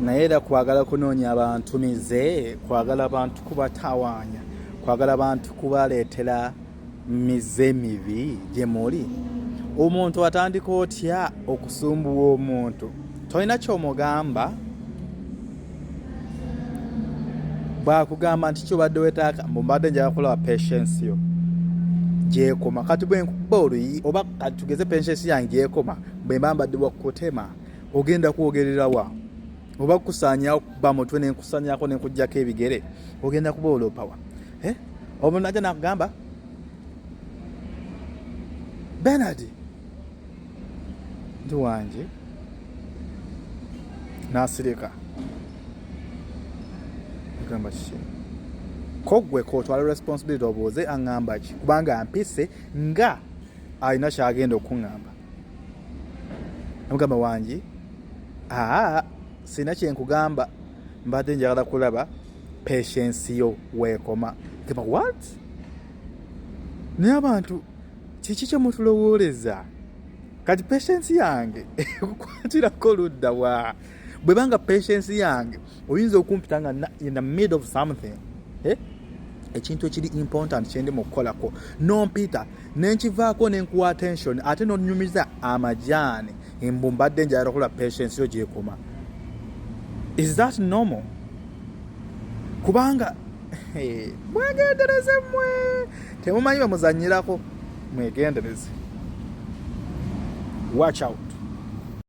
naye era kwagala kunoonya abantu mize, kwagala abantu kubatawaanya, kwagala abantu kubaleetera mize mibi gye muli. Omuntu atandika otya okusumbuwa omuntu, tolina ky'omugamba. Bwakugamba nti kyobadde weetaaka mbadde njagala kulaba patience yo jjekoma. Kati bwe nkuba oluyi oba kati tugeze patience yange jjekoma, bwe mba mbadde wakutema ogenda kwogerera wa? Oba kusaanyawo kuba mutwe nenkusanyaako nenkuggyako ebigere, ogenda kuba olopawa? Omuntu najja nakugamba Bernard ndi wange, nasirika gamba kiki kogwe kotwala responsibility obuuze aŋŋamba ki, kubanga mpise nga alina kyagenda okuŋŋamba. Namugamba wange sina kyenkugamba, mbadde njagala kulaba patience yo weekoma. Gamba what? Naye abantu kiki kyemutulowooleza? Kati patience yange ekukwatirako ludda wa? Bwe banga patience yange oyinza okumpita nga in the middle of something, ekintu ekiri important kyendi mu kukolako, nompita nenkivaako nenkuwa attention ate nonyumiza amajaani embu mbadde njagala kola patience yo gyekoma. Is that normal? Kubanga mwegendereze mmwe, temumanyi bamuzanyirako, mwegendereze. Watch out.